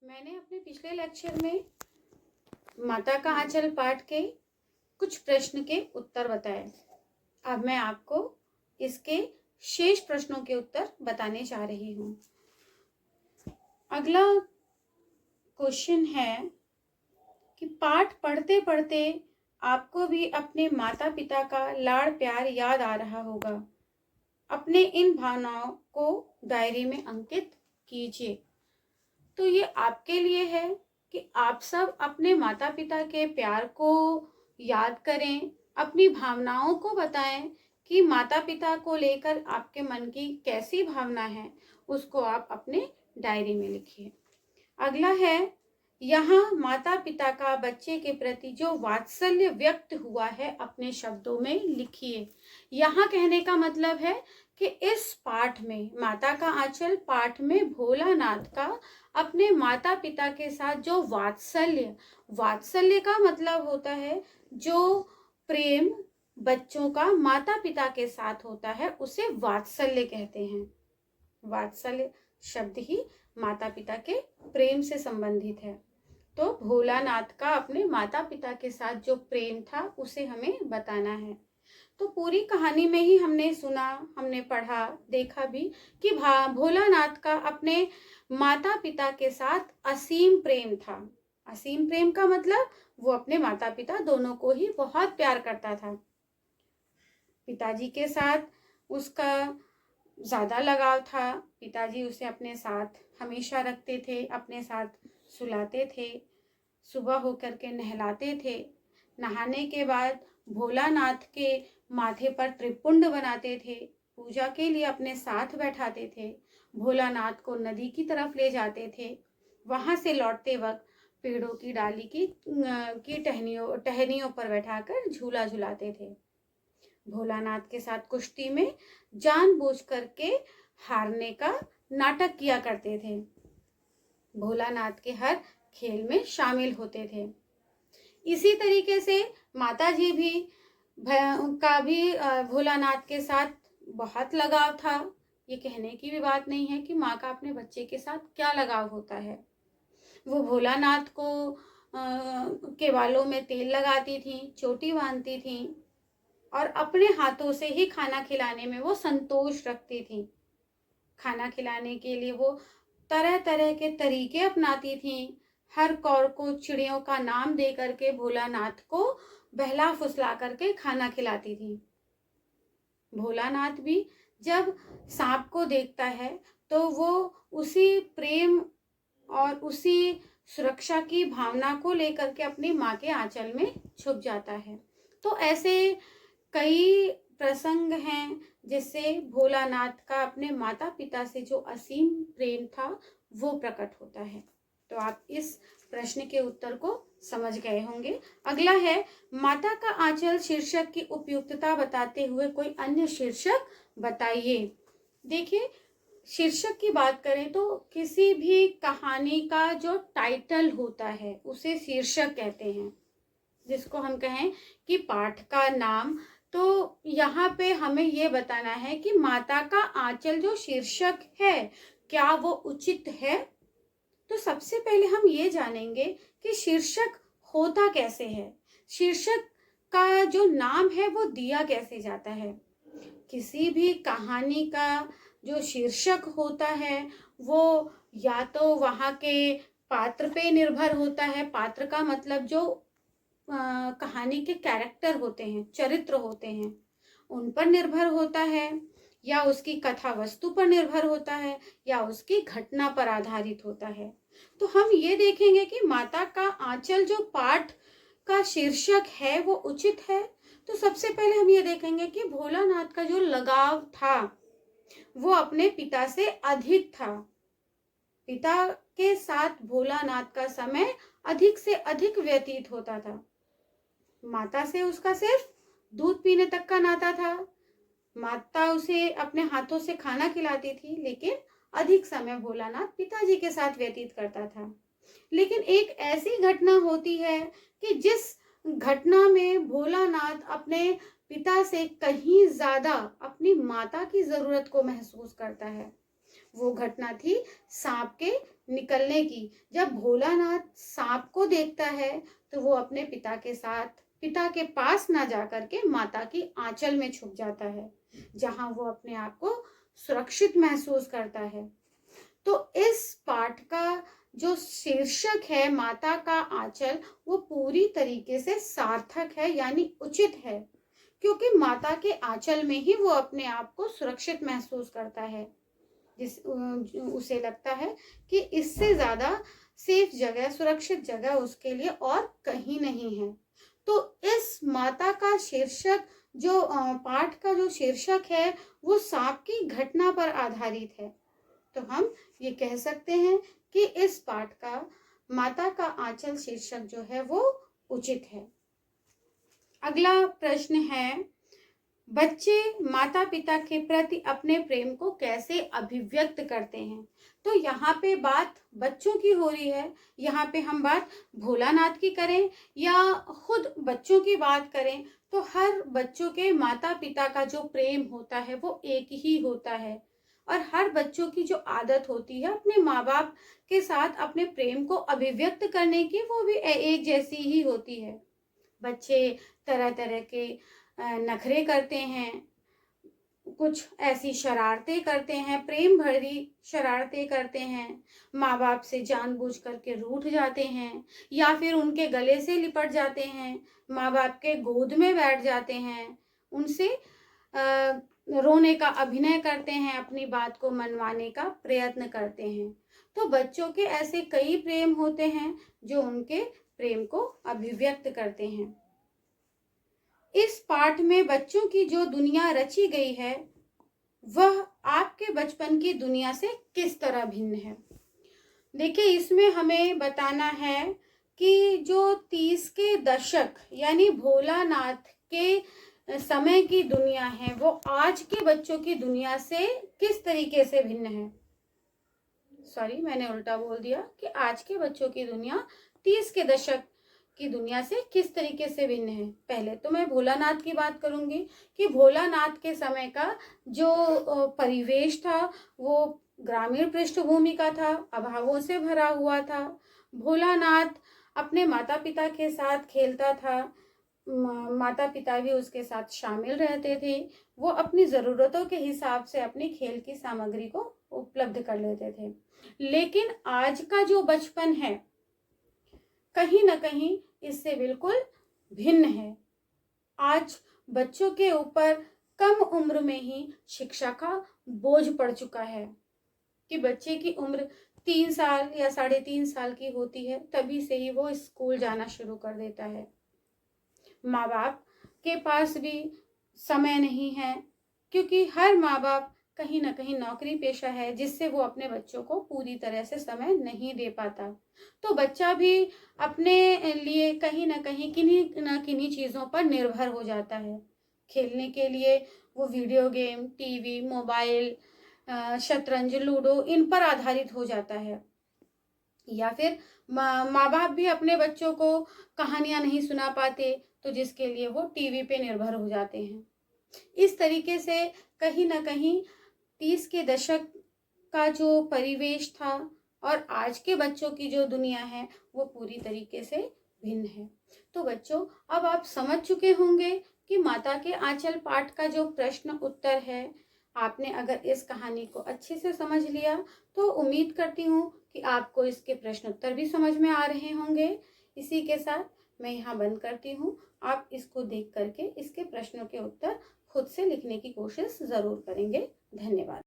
मैंने अपने पिछले लेक्चर में माता का आंचल पाठ के कुछ प्रश्न के उत्तर बताए। अब मैं आपको इसके शेष प्रश्नों के उत्तर बताने जा रही हूँ। अगला क्वेश्चन है कि पाठ पढ़ते पढ़ते आपको भी अपने माता पिता का लाड़ प्यार याद आ रहा होगा। अपने इन भावनाओं को डायरी में अंकित कीजिए। तो ये आपके लिए है कि आप सब अपने माता पिता के प्यार को याद करें, अपनी भावनाओं को बताएं कि माता पिता को लेकर आपके मन की कैसी भावना है, उसको आप अपने डायरी में लिखिए। अगला है, यहाँ माता पिता का बच्चे के प्रति जो वात्सल्य व्यक्त हुआ है अपने शब्दों में लिखिए। यहाँ कहने का मतलब है कि इस पाठ में, माता का आंचल पाठ में, भोलानाथ का अपने माता पिता के साथ जो वात्सल्य का मतलब होता है जो प्रेम बच्चों का माता पिता के साथ होता है, उसे वात्सल्य कहते हैं। वात्सल्य शब्द ही माता पिता के प्रेम से संबंधित है। तो भोलानाथ का अपने माता पिता के साथ जो प्रेम था उसे हमें बताना है। तो पूरी कहानी में ही हमने सुना, हमने पढ़ा, देखा भी कि भोलानाथ का अपने माता पिता के साथ असीम प्रेम था। असीम प्रेम का मतलब वो अपने माता पिता दोनों को ही बहुत प्यार करता था। पिताजी के साथ उसका ज्यादा लगाव था। पिताजी उसे अपने साथ हमेशा रखते थे, अपने साथ सुलाते थे, सुबह होकर के नहलाते थे। नहाने के बाद भोलानाथ के माथे पर त्रिपुंड बनाते थे, पूजा के लिए अपने साथ बैठाते थे, भोलानाथ को नदी की तरफ ले जाते थे। वहां से लौटते वक्त पेड़ों की डाली की टहनियों पर बैठाकर झूला झुलाते थे। भोलानाथ के साथ कुश्ती में जानबूझ करके हारने का नाटक किया करते थे। भोलानाथ के हर खेल में शामिल होते थे। इसी तरीके से माताजी भी भोलानाथ के साथ बहुत लगाव था। ये कहने की भी बात नहीं है कि माँ का अपने बच्चे के साथ क्या लगाव होता है। वो भोलानाथ को के बालों में तेल लगाती थी, चोटी बांधती थी और अपने हाथों से ही खाना खिलाने में वो संतोष रखती थी। खाना खिलाने के लिए वो तरह तरह के तरीके अपनाती थी। हर कौर को चिड़ियों का नाम दे करके भोलानाथ को बहला फुसला करके खाना खिलाती थी। भोलानाथ भी जब सांप को देखता है तो वो उसी प्रेम और उसी सुरक्षा की भावना को लेकर के अपनी माँ के आंचल में छुप जाता है। तो ऐसे कई प्रसंग हैं जिससे भोलानाथ का अपने माता पिता से जो असीम प्रेम था वो प्रकट होता है। तो आप इस प्रश्न के उत्तर को समझ गए होंगे। अगला है, माता का आंचल शीर्षक की उपयुक्तता बताते हुए कोई अन्य शीर्षक बताइए। देखिए, शीर्षक की बात करें तो किसी भी कहानी का जो टाइटल होता है उसे शीर्षक कहते हैं। जिसको हम कहें कि पाठ का नाम, तो यहाँ पे हमें ये बताना है कि माता का आंचल जो शीर्षक है क्या वो उचित है। तो सबसे पहले हम ये जानेंगे कि शीर्षक होता कैसे है, शीर्षक का जो नाम है वो दिया कैसे जाता है। किसी भी कहानी का जो शीर्षक होता है वो या तो वहाँ के पात्र पे निर्भर होता है। पात्र का मतलब जो कहानी के कैरेक्टर होते हैं, चरित्र होते हैं, उन पर निर्भर होता है, या उसकी कथा वस्तु पर निर्भर होता है, या उसकी घटना पर आधारित होता है। तो हम ये देखेंगे कि माता का आंचल जो पाठ का शीर्षक है वो उचित है। तो सबसे पहले हम ये देखेंगे कि भोलानाथ का जो लगाव था वो अपने पिता से अधिक था। पिता के साथ भोलानाथ का समय अधिक से अधिक व्यतीत होता था। माता से उसका सिर्फ दूध पीने तक का नाता था। माता उसे अपने हाथों से खाना खिलाती थी, लेकिन अधिक समय भोलानाथ पिताजी के साथ व्यतीत करता था। लेकिन एक ऐसी घटना होती है कि जिस घटना में भोलानाथ अपने पिता से कहीं ज्यादा अपनी माता की जरूरत को महसूस करता है। वो घटना थी सांप के निकलने की। जब भोलानाथ सांप को देखता है तो वो अपने पिता के पास ना जाकर के माता की आंचल में छुप जाता है, जहां वो अपने आप को सुरक्षित महसूस करता है। तो इस पाठ का जो शीर्षक है माता का आंचल, वो पूरी तरीके से सार्थक है, यानी उचित है, क्योंकि माता के आंचल में ही वो अपने आप को सुरक्षित महसूस करता है। उसे लगता है कि इससे ज्यादा सेफ जगह, सुरक्षित जगह उसके लिए और कहीं नहीं है। तो इस माता का शीर्षक जो पाठ का जो शीर्षक है वो सांप की घटना पर आधारित है। तो हम ये कह सकते हैं कि इस पाठ का माता का आंचल शीर्षक जो है वो उचित है। अगला प्रश्न है, बच्चे माता पिता के प्रति अपने प्रेम को कैसे अभिव्यक्त करते हैं? तो यहाँ पे बात बच्चों की हो रही है। यहाँ पे हम बात भोलानाथ की करें या खुद बच्चों की बात करें, तो हर बच्चों के माता पिता का जो प्रेम होता है वो एक ही होता है, और हर बच्चों की जो आदत होती है अपने माँ बाप के साथ अपने प्रेम को अभिव्यक्त करने की, वो भी एक जैसी ही होती है। बच्चे तरह तरह के नखरे करते हैं, कुछ ऐसी शरारतें करते हैं, प्रेम भरी शरारतें करते हैं, माँ बाप से जानबूझ करके रूठ जाते हैं या फिर उनके गले से लिपट जाते हैं, माँ बाप के गोद में बैठ जाते हैं, उनसे रोने का अभिनय करते हैं, अपनी बात को मनवाने का प्रयत्न करते हैं। तो बच्चों के ऐसे कई प्रेम होते हैं जो उनके प्रेम को अभिव्यक्त करते हैं। इस पाठ में बच्चों की जो दुनिया रची गई है वह आपके बचपन की दुनिया से किस तरह भिन्न है? देखिए, इसमें हमें बताना है कि जो 30 के दशक यानी भोलानाथ के समय की दुनिया है वो आज के बच्चों की दुनिया से किस तरीके से भिन्न है। सॉरी, मैंने उल्टा बोल दिया कि आज के बच्चों की दुनिया 30 के दशक की दुनिया से किस तरीके से भिन्न है। पहले तो मैं भोलानाथ की बात करूंगी कि भोलानाथ के समय का जो परिवेश था वो ग्रामीण पृष्ठभूमि का था, अभावों से भरा हुआ था। भोलानाथ अपने माता पिता के साथ खेलता था, माता पिता भी उसके साथ शामिल रहते थे, वो अपनी ज़रूरतों के हिसाब से अपनी खेल की सामग्री को उपलब्ध कर लेते थे। लेकिन आज का जो बचपन है कहीं ना कहीं इससे बिल्कुल भिन्न है। आज बच्चों के ऊपर कम उम्र में ही शिक्षा का बोझ पड़ चुका है कि बच्चे की उम्र 3 साल या 3.5 साल की होती है, तभी से ही वो स्कूल जाना शुरू कर देता है। माँ बाप के पास भी समय नहीं है, क्योंकि हर माँ बाप कहीं ना कहीं नौकरी पेशा है, जिससे वो अपने बच्चों को पूरी तरह से समय नहीं दे पाता। तो बच्चा भी अपने लिए कहीं ना कहीं किन्हीं चीज़ों पर निर्भर हो जाता है। खेलने के लिए वो वीडियो गेम, टीवी, मोबाइल, शतरंज, लूडो, इन पर आधारित हो जाता है। या फिर माँ बाप भी अपने बच्चों को कहानियां नहीं सुना पाते, तो जिसके लिए वो टीवी पे निर्भर हो जाते हैं। इस तरीके से कहीं ना कहीं 30 के दशक का जो परिवेश था और आज के बच्चों की जो दुनिया है वो पूरी तरीके से भिन्न है। तो बच्चों, अब आप समझ चुके होंगे कि माता के आंचल पाठ का जो प्रश्न उत्तर है, आपने अगर इस कहानी को अच्छे से समझ लिया तो उम्मीद करती हूँ कि आपको इसके प्रश्न उत्तर भी समझ में आ रहे होंगे। इसी के साथ मैं यहाँ बंद करती हूँ। आप इसको देख करके इसके प्रश्नों के उत्तर खुद से लिखने की कोशिश जरूर करेंगे। धन्यवाद।